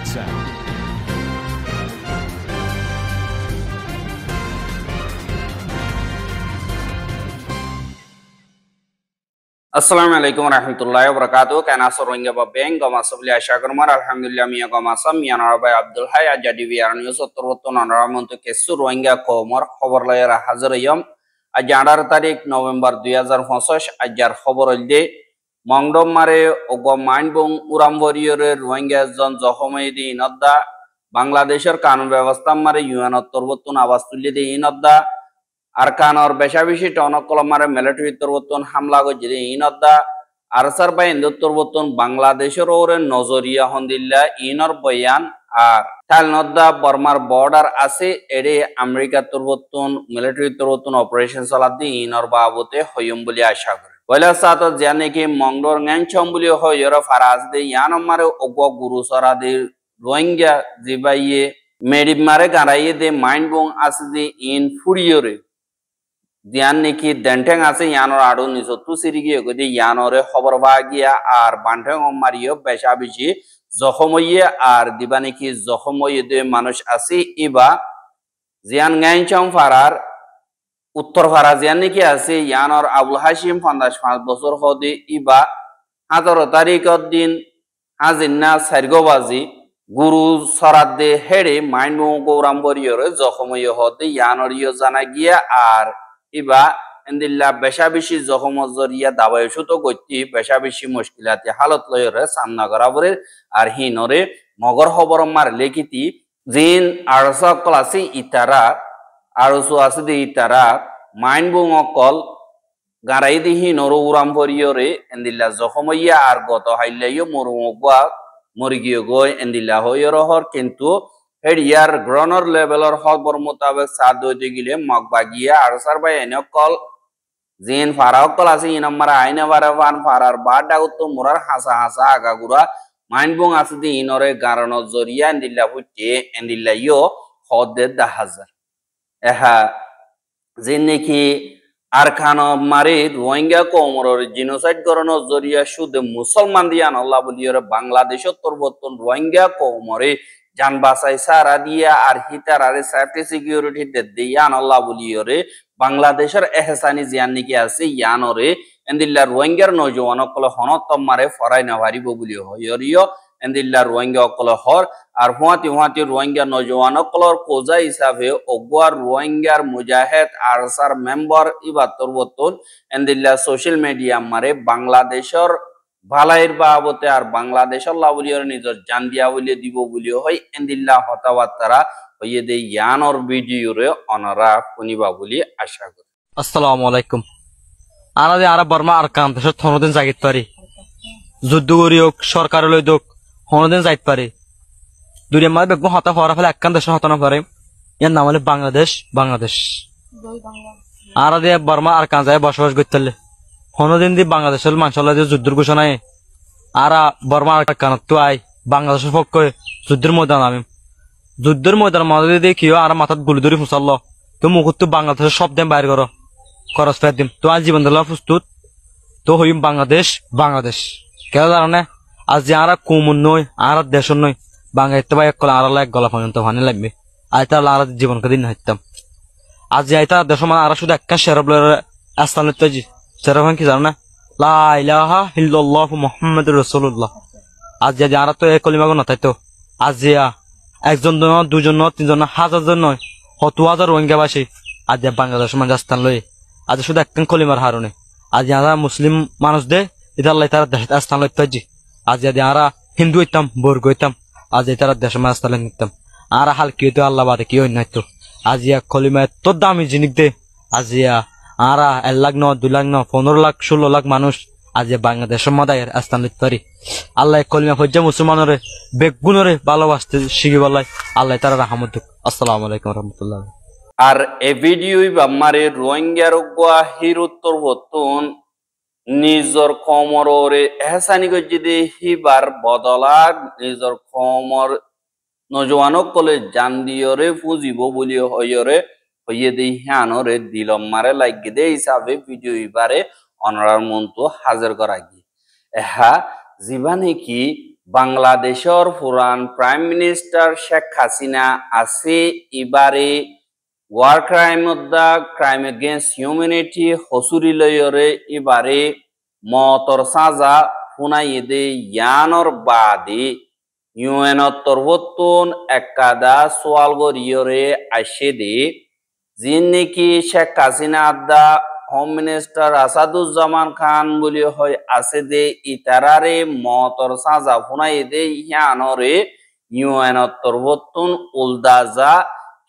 sound. Assalamualaikum warahmatullahi wabarakatuh. Kana Rohingya babeng gama sabli asya kurmar alhamdulillah miya gama sam miya narabai Abdul Hai ajadi biar news turutun nara untuk kesu Rohingya komor khobor layar hazır yom ajar tarik November 2025 ajar khobor olde mangdom mare ogo mindbong uram warrior Rohingya জন জখমই দি ইনদ্দা বাংলাদেশের কানুন ব্যবস্থা মারে UN turutun আওয়াজ তুলি দি ইনদ্দা Arkanor Beshavishi Tonokolomare military Turwotun Hamla Gojiri Inodda Arsar by Induturwotun Bangladesh or Nozoria Hondilla Inor Boyan are Talnodda Burmar border Ase Ede America Turwotun military Turwotun operations Saladi Inor Babote Hoyumbulia Shagar. Wella Sato Janiki Mongdor Nanchombulio Hoyora Faraz de Yanomare Ogo Guru Sara de Rohingya Zibaye Medimare Garaye de Mindbong Asdi in Furiore. Dian Niki Denteng Ase Yanor Adu Nisotu Sirigi Godi Yanore Hoborvagia are Banteng Mario Beshabishi Zohomoye are Dibaniki Zohomoye de Manush Ase Iba Zian Gancham Farar Uttor Farazianiki Ase Yanor Abul Hashim Fandash Bosor Hodi Iba Hazar Tarikoddin Hazina Sargovazi Guru Sarade Hede Mindmo Goramboriore Zohomoye Hodi Yanor Yozanagia are Iba Endilla Beshabishi Zohomozoria Davashuto Goti Beshabishi Mushkilati Halot Loyre Samnagaravre Arhinore Mogor Hoboromar Lekiti Zin Arsa Klasi Itara Arusu Asidi Itara Mindbung Okol Garaidi Hinoro Uramboriore Endilla Zohomoya Argoto Haileyo Murumogwa Murigiogo Endilla Hoyorohor Kintu Hedyar Gronor level or Hobor Mutabe Sado Digile Magbagia Arsar by Enokol Zin Farakolasi in Amara Ainavaravan Farar Bada Utu Murar Hasa Agagura Mindbung Asdi Inore Garano Zoria and the Lavute and the Layo Hode the Hazard. Eha Ziniki Arkano Marid Rohingya Komor Genocide Gorono Zoria should the Musalmandian Allah Bangladesh Turbotun Rohingya Komore Jan Basai Saradia are hitar are safety security de Yan Allah Buliore, Bangladesher Ehsani Zianiki Ase Yanore, and the La Rohingya no Joanokolo Honotomare Foraina Varibo Bulio, Yorio, and the La Rohingya Kolohor, are Huati Rohingya no Joanokolo, Koza Isave, Ogwar Rohingya Mujahed, Arsar member Ibaturwotun, and the La social media Mare, Bangladesher. Balair Babote are Bangladesh Lavulio Nizor Jandia Willie Divo Bulio Hoi Endilla Hotawatara Oye de Yan or video honora Punibabuli Ashagur. Assalamu alaikum. Ana de Arab Burma Arkan, the Honodin Zait Pari Zuduriok, Shorkarolodok, Honodin Zait Pari. Do you mind the Hota for a Lakan the Shotana for him? Yan Namale Bangladesh. Ana de Burma Arkan Bosch Gutel. Honodin the Bangladesh Manshala Zudurgushana Ara Burma Kanatuai Bangladesh Foko Zudurmodanam Zudurmodan Madi Kio Aramatat Gulduri Musalla to Mukutu Bangladesh shop them by Goro Koros Fedim to Ajiban the Love stood to him Bangladesh Kalarane Aziara Kumunoi Ara Deshonoi Bangataway Kolara like Golafan to Hani like me I tell Lara Jivan Kadin Hitam Aziata Deshoma Arashuda Kasharabler Astanetaji Seravan Kizarna La ilaha illallah Muhammad Rasulullah Azia Jarato Ekolimago Tato Azia Exondo Dujono Tinzona Hazard Hotwaza Rohingyabashi Azia Bangladesh Manjastan Loy Azashuda Kankolimar Harune Aziara Muslim Manus de Ida later Dasht Astan Taji Azia Diara Hinduitam Burgoitam Azitara Dashmastalenitam Ara Halkito Allah Badakio Nato Azia Kolima Todami Jinikde Azia Ara Elagno Dulagno Fonorlak Shulolak Manush Azia Bangladesh Madair Astan Tari Allah Kolima Hoja Musumanore Begunore Balawast Shigivalai Allah Tara Hamaduk Assalamu alaikum warahmatullah. Ar a video Bamare Rohingya Rugwa Hirutur Wotun Nizor Komorore Hasanigojide Hibar Bodola Nizor Komor Nojoano Kole Jandiore Fuzibo Bulio Hoyore Oye de Hanore Dilom Mare like Gide Isave video Ibare Honorar Muntu Hazar Goragi. Eha Zibaneki বাংলাদেশের পুরান prime minister Sheikh Hasina আছে এবারে war crime the crime against humanity হসুরি লয়রে এবারে মতর সাজা ফুনাইদে ইয়ানর বাদে ইউএন তরবতুন একাদা সোয়াল গরিয়রে আসে দে যিন নাকি শেখ হাসিনা আদা হোম মিনিস্টার আসাদুজ্জামান খান বলি হয় আছে দে ইতারারে মতর সাজা ফুনাই দে ইয়ানরে ইউএন তরবতুন উলদাজা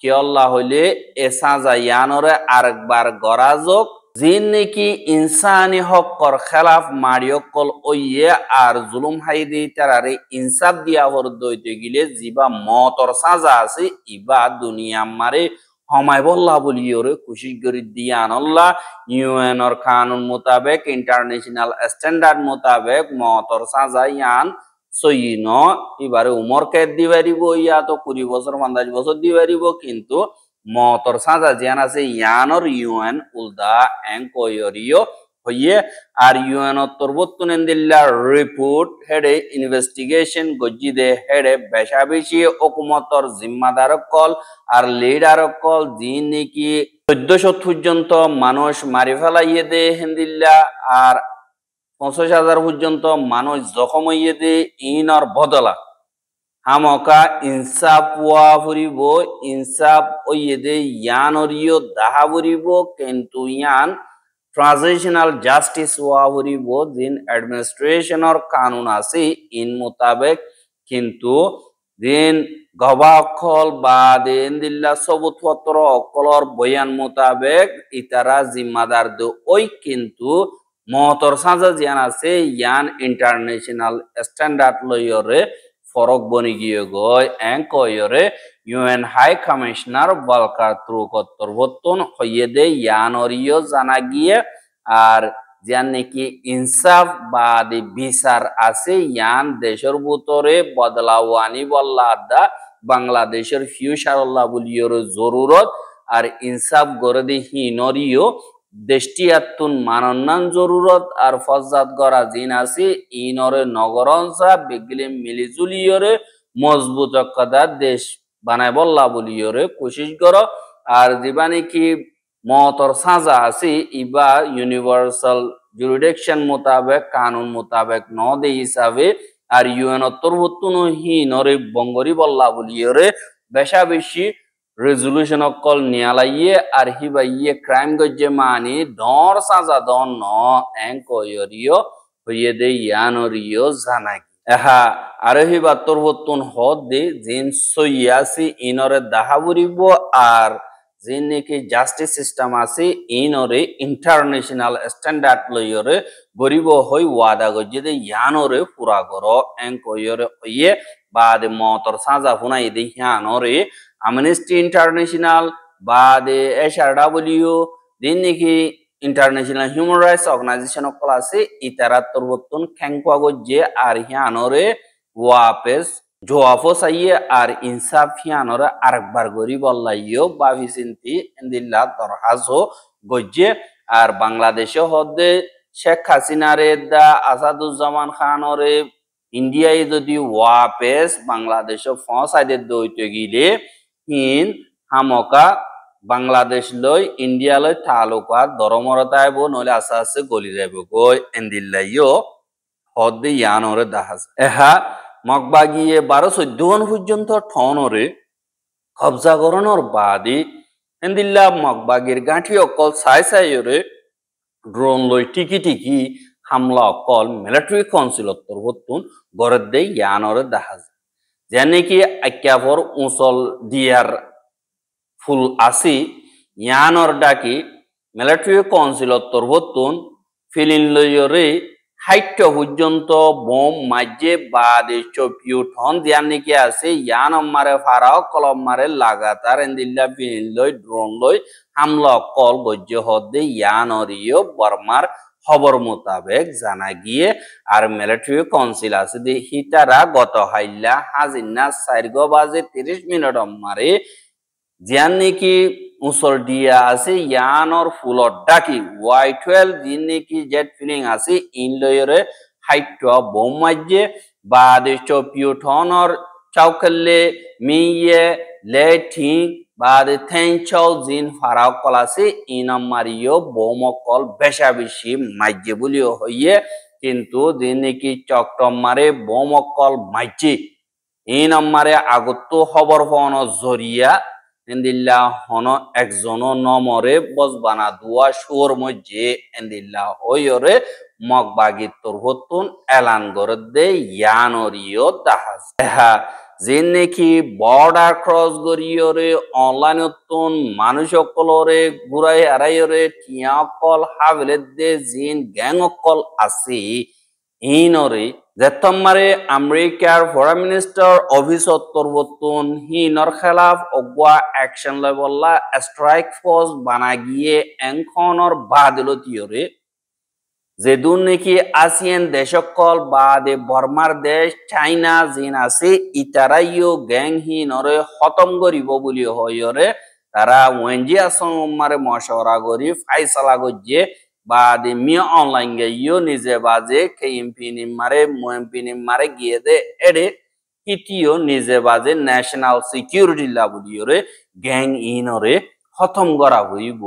কি আল্লাহ হইলে এ সাজা ইয়ানরে আরেকবার গরাজক যিন নাকি ইনসানি হকর খেলাফ মারিয়কল ওইয়ে আর জুলুম হাইদি তারারে ইনসাফ দিয়া হর দইতে গিলে জিবা মতর সাজা আছে ইবা দুনিয়া মারে হমায় বল্লা বলিওরে খুশি করি দিয়ান আল্লাহ ইউএনর কানুন মোতাবেক ইন্টারন্যাশনাল স্ট্যান্ডার্ড মোতাবেক মতর সাজা ইয়ান সইন এবারে উমর কেদ দিবারিব ইয়া তো 20 বছর 50 বছর দিবারিব কিন্তু মতর সাজা জিয়ান আছে ইয়ানর ইউএন উলদা এং কয়রিও হইয়ে আর ইউএন তরবতুন দিল্লা রিপোর্ট হেডে ইনভেস্টিগেশন গজ্জিদে হেডে বেশা বেশি হুকুমতর জিম্মাদার কল আর লিডার কল যিনি নাকি 1400 পর্যন্ত মানুষ মারি ফেলাইয়ে দে হিন্দিল্লা আর 50,000 পর্যন্ত মানুষ জখম হইয়ে দে ইনর বদলা হামকা ইনসাফ ওয়া ফুরিব ইনসাফ ওইয়ে দে ইয়ানরিও দাহা ফুরিব কিন্তু ইয়ান ট্রানজিশনাল জাস্টিস ওয়া ফুরিব দিন অ্যাডমিনিস্ট্রেশনের কানুন আছে ইন মোতাবেক কিন্তু দিন গবা অকল বা দিন দিল্লা সবুতপত্র অকলর বয়ান মোতাবেক ইতারা জিম্মাদার দো ওই কিন্তু মতর সাজা জিয়ান আছে ইয়ান ইন্টারন্যাশনাল স্ট্যান্ডার্ড লয়রে ফরক বনি গিয়ে গয় এং কয়রে ইউএন হাই কমিশনার বালকার ত্রুকত্তর বর্তন হইয়ে দে ইয়ানরিও জানা গিয়ে আর যান নাকি ইনসাফ বা বিচার আছে ইয়ান দেশের ভিতরে বদলাওয়ানি বল্লা দা বাংলাদেশের ফিউচার আল্লাহ বলিওর জরুরত আর ইনসাফ গড়ে দি হিনরিও দেশটিয়াতুন মানন্নান জরুরত আর ফজাত গড়া জিন আছে ইনরে নগরঞ্চা বেগলে মিলিজুলিয়রে মজবুত কদা দেশ বানায় বল্লা বলিয়রে কোশিশ কর আর জীবানি কি মতর সাজা আছে ইবা ইউনিভার্সাল জুরিডিকশন মোতাবেক কানুন মোতাবেক ন দে হিসাবে আর ইউএন তরবতুন হিনরে বঙ্গরি বল্লা বলিয়রে বেশা বেশি রেজুলেশন অকল নিয়ালাইয়ে আর হিবাইয়ে ক্রাইম গজ্জে মানি ডর সাজা দন ন এং কয়রিও হইয়ে দে ইয়ানরিও জানাই এহা আর হিবা তরবতুন হদ দে জিন সইয়াসি ইনরে দাহাবুরিব আর জিন নাকি জাস্টিস সিস্টেম আছে ইনরে ইন্টারন্যাশনাল স্ট্যান্ডার্ড লইরে গরিব হই ওয়াদা গজ্জে দে ইয়ানরে পুরা কর এং কয়রে হইয়ে বাদে মতর সাজা হুনাই দে ইয়ানরে আমনেস্টি ইন্টারন্যাশনাল বা SRW দিন নাকি ইন্টারন্যাশনাল হিউম্যান রাইটস অর্গানাইজেশন অকল আছে ইতারা তরবতুন খ্যাংকুয়া গজ্জে আর হিয়ানরে ওয়াপেস জোয়াফো সাইয়ে আর ইনসাফ হিয়ানরে আরেকবার গরি বল্লাইও বাভি চিন্তি ইন্দিল্লা দরহাজো গজ্জে আর বাংলাদেশে হদে শেখ হাসিনারে দা আসাদুজ্জামান খানরে ইন্ডিয়ায় যদি ওয়াপেস বাংলাদেশে ফসাইদে দইতে গিলে হিন হামকা বাংলাদেশ লই ইন্ডিয়া লই তালুকা দরমরতাইব নলে আস্তে আস্তে গলি যাইব গই এন্দিল্লাইও হদে ইয়ানরে দাহাজ এহা মগবাগিয়ে 12-14 পর্যন্ত ঠনরে কবজা করণর বাদে এন্দিল্লা মগবাগির গাঁঠি অকল সাই সাইরে ড্রোন লই টিকি টিকি হামলা অকল মিলিটারি কাউন্সিলত তরবতুন গড়ে দে ইয়ানরে দাহাজ যেনে কি আক্যাফর উঁচল দিয়ার ফুল আসি ইয়ানর ডাকি মিলিটারি কাউন্সিলত তরবতুন ফিলিন লইরে 60 পর্যন্ত বোম মাঝে বাদে চপিউট হন দিয়ান নাকি আছে ইয়ান মারে ফারাও কলম মারে লাগাতার এন্দিল্লা ফিলিন লই ড্রোন লই হামলা কল গজ্জে হদে ইয়ানরিও বর্মার খবর মোতাবেক জানা গিয়ে আর মিলিটারি কাউন্সিল আছে দে হিতারা গত হাইল্লা হাজিনা 4 বাজে 30 মিনিট মারে জিয়ান নাকি উসল দিয়া আছে ইয়ানর ফুলর ডাকি Y12 জিন নাকি জেট ফিলিং আছে ইন লয়রে 60 বোম মাঝে badi chopiutonor chaukalle miye leting badi tenchol zin farao kolase inamario bomokol beshabishi majjebulio hoye কিন্তু দিনকি চক্রম মারে বোমকল মাইচি ইন আমারে আগত খবর ফন জরিয়া এন্দিল্লা হন একজন নমরে বজবানা দুয়া সুর মধ্যে এন্দিল্লা ওয়রে মগবাগি তোরহতুন এলান গরদে ইয়ানরিও দাহাজ হা যেন নাকি বর্ডার ক্রস গরিয়রে অনলাইনতুন মানুষ সকলরে ঘুরাই আড়াইরে টিয়াকল হাভেলেদে জিন গ্যাং অকল আছে ইনরে যেতমারে আমেরিকার ফরেন মিনিস্টার অফিস তরবতুন হিনর খেলাফ অগুয়া অ্যাকশন লেভেলা স্ট্রাইক ফোর্স বানা গিয়ে এনখনর বাদলতিয়রে যেদুন নাকি আসিয়ান দেশকল বাদে বর্মার দেশ চাইনা জিন আছে ইতারাইও গ্যাং হিনরে খতম করিব বলি হয়রে তারা ওয়েনজি আসমারে মশওয়ারা করি ফাইসালা গজ্জে বাদে মিয়া অনলাইন গাইও নিজে বাজে কেএমপি নিমারে গিয়ে দে এডে ইটিও নিজে বাজে ন্যাশনাল সিকিউরিটি লা বলিয়রে গ্যাং ইনরে খতম করা হইব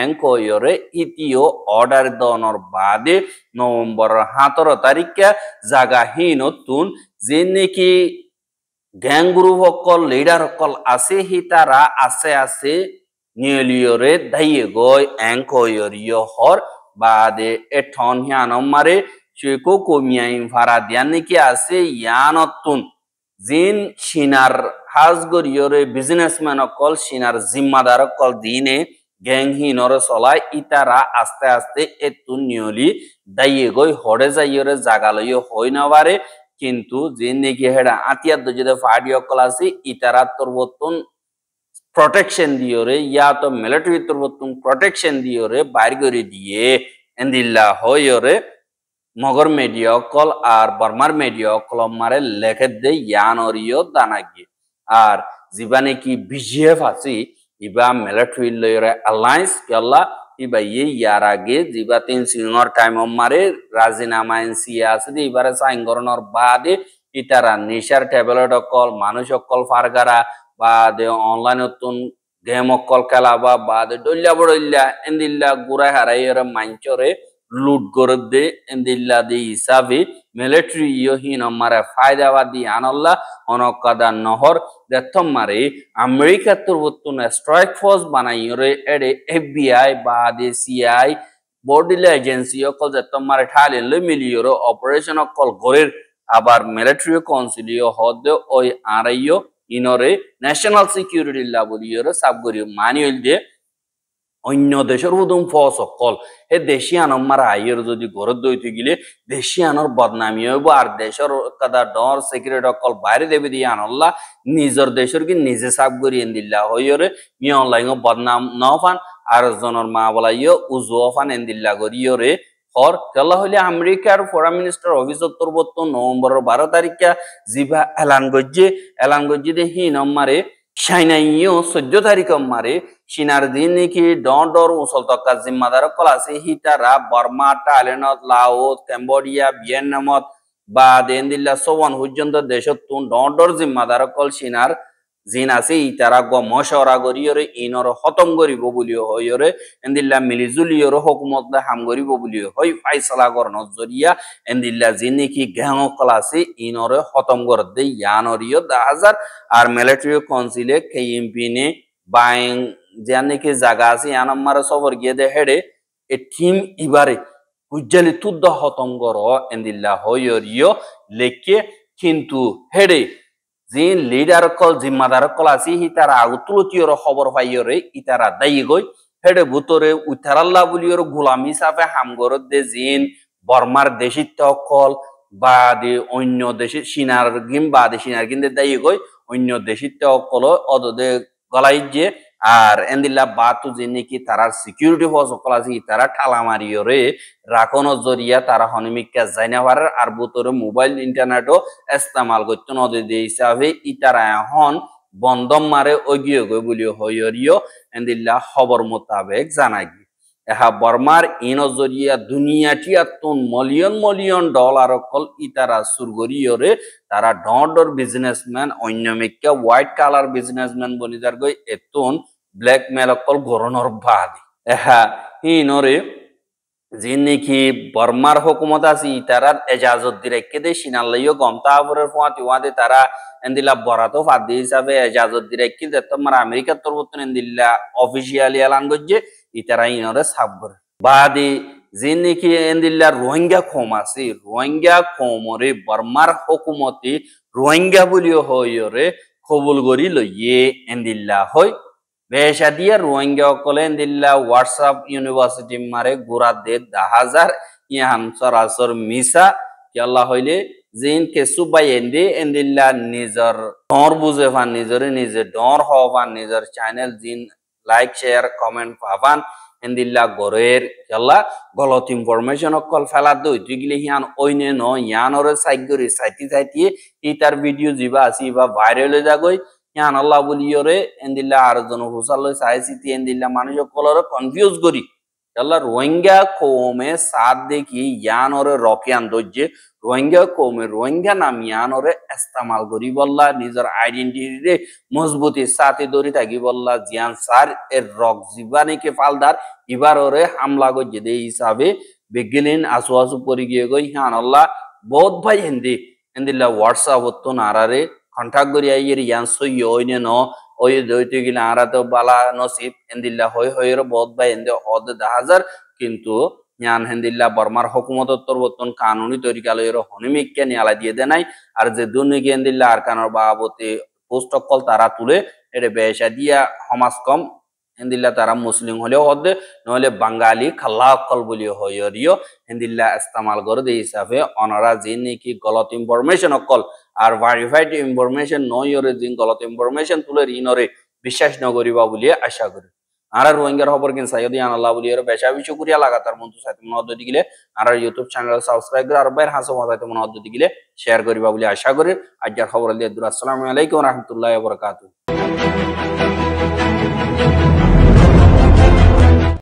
এঙ্কয়রে ইতিও অর্ডার দনর বাদে নভেম্বর 17 তারিখে জাগাহীন নতুন যে নাকি গ্যাং গ্রুপ সকল লিডার সকল আছে হি তারা আছে নিয়লিয়রে দাইয়ে গয় এঙ্কয়রিয় হর বাদে এঠন হিয়ানম মারে চুকো কমিয়াই ভাড়া দিয়ান নাকি আছে ইয়ানতুন জিন সিনার হাজগরিয়রে বিজনেসম্যান অকল সিনার জিম্মাদার অকল দিনে গ্যাং হিনর চলাই ইতারা আস্তে আস্তে এতু নিয়লি দাইয়ে গই হরে যাইয়রে জাগালয় হই নবারে কিন্তু যে নাকি হেডা আতিয়ার যদি ফাড়ি অকল আছে ইতারা তরবতুন প্রটেকশন দিয়রে ইয়া তো মিলিটারি তরবতুন প্রটেকশন দিয়রে বাইর করে দিয়ে এন্দিল্লা হইয়রে মগর মিডিয়া অকল আর বর্মার মিডিয়া অকল মারে লেখে দে ইয়ানরিও দানাগি আর জীবানে কি বিজিএফ আছে ইবা মিলিটারি লয়রে অ্যালায়েন্স কেলা ইবা ইয়ার আগে জিবা 3 সিংহর টাইম মারে রাজিনামা এনসিয়া আছে দি এবারে সাইন করনর বাদে ইতারা নেশার ট্যাবলেট অকল মানুষ অকল ফারগারা বাদে অনলাইন নতুন গেম অকল খেলা বাদে ডল্লা বড়ল্লা এন্দিল্লা গুড়া হারাইয়ের মাঞ্চরে লুট করে দে এন্দিল্লা দি হিসাবে মিলিটারি ইহিন মারে ফায়দাবাদী আনল্লা অনকাদা নহর দেথম মারে আমেরিকা তুরবতুন স্ট্রাইক ফোর্স বানাইরে এডে এফবিআই বাদে সিআই বর্ডিল এজেন্সি অকল দেথম মারে ঠালে লে মিলিয়র অপারেশন অকল গরের আবার মিলিটারি কাউন্সিলিও হদ ওই আড়াইও ইনরে ন্যাশনাল সিকিউরিটি লা বলিয়র সাবগরি মানিউল দে অন্য দেশের হুদুম ফস অকল হে দেশিয়ান মারা আইয়ের যদি ঘরত দইতে গেলে দেশিয়ানোর বদনামি হইব আর দেশের কাদা ডর সিক্রেট অকল বাইরে দেবে দিয়ে আনল্লা নিজের দেশের কি নিজে সাব করি এন্দিল্লা হইরে মি অনলাইন বদনাম নফান আর জনের মা বলাইও উজু অফান এন্দিল্লা করিয়রে হর কেলা হইলে আমেরিকার ফরেন মিনিস্টার অফিস তরবত নভেম্বর 12 তারিখে জিবা এলান গজ্জে দে হি নম্বরে সাইনাইও 14 তারিখ মারে সিনার দিন নাকি ডর উসল তকা জিম্মাদার কল আছে হিতারা বর্মা থাইল্যান্ড লাওস কম্বোডিয়া ভিয়েতনামত বা দেন্দিল্লা সোয়ান হুজন্ত দেশত তুন ডর জিম্মাদার কল সিনার জিন আছে ইতারা গ মশওয়ারা করিয়রে ইনর খতম করিব বলিও হইরে এন্দিল্লা মিলিজুলিয়র হুকুমত হাম করিব বলিও হই ফাইসলা করন জরিয়া এন্দিল্লা জিন নাকি গ্যাং কল আছে ইনর খতম কর দে ইয়ানরিও 10000 আর মিলিটারি কাউন্সিলে কেএমপি নে বাইং যে নাকি জায়গা আছে ইয়ানমার সফর গিয়ে দে হেডে এ টিম ইবারে উজ্জালি তুদ্দ খতম কর এন্দিল্লা হইরিও লেখে কিন্তু হেডে জিন লিডার কল জিম্মাদার কল আছে ইতারা আগুতুলতিয়র খবর পাইয়রে ইতারা দায়ী গই হেডে ভুতরে উতারাল্লা বলিয়র গোলামি সাফে হামগর দে জিন বর্মার দেশিত কল বা দে অন্য দেশে সিনার গিম বা দে সিনার গিন্দে দায়ী গই অন্য দেশিত কল অদদে গলাই যে আর এন্দিল্লা বাতু যে নাকি তারার সিকিউরিটি ফোর্স সকল আছে তারা ঠালা মারিয়রে রাখনো জরিয়া তারা হনিমিকা জাইনাভার আর বুতরে মোবাইল ইন্টারনেটও ইস্তেমাল করতে নদী দিয়ে হিসাবে ইতারা এখন বন্ধম মারে ওগিয়ে গই বলিও হইরিও এন্দিল্লা খবর মোতাবেক জানাই এহা বর্মার ইন জরিয়া দুনিয়াটি আতুন মিলিয়ন মিলিয়ন ডলার অকল ইতারা সুরগরিয়রে তারা ডর বিজনেসম্যান অন্যমিকা হোয়াইট কালার বিজনেসম্যান বনিদার গই এতুন ব্ল্যাকমেল অকল গরনর বাদি এহা ইনরে যে নাকি বর্মার হুকুমত আছে ইতারার এজাজত দিরেকে দে সিনাল্লাইও গম তারপরের ফুয়াতি ওয়াদে তারা এন্দিলা বরাতো ফাদি হিসাবে এজাজত দিরেকে দে তোমার আমেরিকার তরফতন এন্দিলা অফিসিয়ালি এলান গজ্জে ইতারা ইনরে সাবর বাদি যে নাকি এন্দিলা রোহিঙ্গা কম আছে রোহিঙ্গা কমরে বর্মার হুকুমতি রোহিঙ্গা বলিও হইরে কবুল করি লইয়ে এন্দিল্লা হয় বেশা দিয়া রোহিঙ্গা কলে এন্দিল্লা হোয়াটসঅ্যাপ ইউনিভার্সিটি মারে গোড়া দে 10,000 ইয়ান সরাসর মিসা কি আল্লাহ হইলে জিন কেসু বাই এন্দিল্লা নিজর ডর বুঝে ফান নিজরে নিজে ডর হওয়ান নিজর চ্যানেল জিন লাইক শেয়ার কমেন্ট পাবান এন্দিল্লা গরের আল্লাহ গলত ইনফরমেশন অকল ফেলা দই তুই গিলে হিয়ান ওইনে ন ইয়ানরে সাইগরি সাইটি ইতার ভিডিও জিবা আসি বা ভাইরাল হয়ে যাগই ইয়ান আল্লাহ বলিয়রে এন্দিল্লা আর জন হুসাল্লাই সাইসিতি এন্দিল্লা মানুষ কলরে কনফিউজ করি আল্লাহ রোহিঙ্গা কৌমে সাথ দেখি ইয়ানরে রকিয়ান দজ্জে রোহিঙ্গা কৌমে রোহিঙ্গা নাম ইয়ানরে ইস্তেমাল করি বললা নিজের আইডেন্টিটি রে মজবুতি সাথে দরি থাকি বললা জিয়ান সার এর রক জীবানীকে ফালদার এবার ওরে হামলা গজ্জে দে হিসাবে বেগিলিন আসু আসু পরি গিয়ে গই ইয়ান আল্লাহ বহুত ভাই হিন্দি এন্দিল্লা হোয়াটসঅ্যাপ তো নারারে কন্টাক্ট করি আইয়ের ইয়ান সই ওইনে ন ওই দইতে গিলা আরা তো বালা নসিব এন্দিল্লা হইর বহুত ভাই এন্দে অদ 10,000 কিন্তু ইয়ান হেন্দিল্লা বর্মার হুকুমত তরবতন কানুনি তরিকা লইর হনিমিককে নিয়ালা দিয়ে দে নাই আর যে দুনিকে এন্দিল্লা আর কানর বাবতে পোস্ট কল তারা তুলে এরে বেশা দিয়া সমাজ কম এন্দিল্লা তারা মুসলিম হলেও হদে নহলে বাঙালি খাল্লা অকল বলিও হইরিও এন্দিল্লা ইস্তেমাল করে দে হিসাবে অনারা যে নাকি গলত ইনফরমেশন অকল আর ভেরিফাইড ইনফরমেশন নইরে যে গলত ইনফরমেশন তুলে ইনরে বিশ্বাস নগরিবা বলিয়ে আশা করি আর রোহিঙ্গার খবর কিন সাইদি আল্লাহ বলিয়ে বেশা বেশি করিয়া লাগাতার মন্তু সাথে মনোদ্দ দিলে আর ইউটিউব চ্যানেল সাবস্ক্রাইব করে আর বাইর হাসো মতাইতে মনোদ্দ দিলে শেয়ার করিবা বলি আশা করি আজকের খবর দিয়ে আসসালামু আলাইকুম ওয়া রাহমাতুল্লাহি ওয়া বারাকাতুহু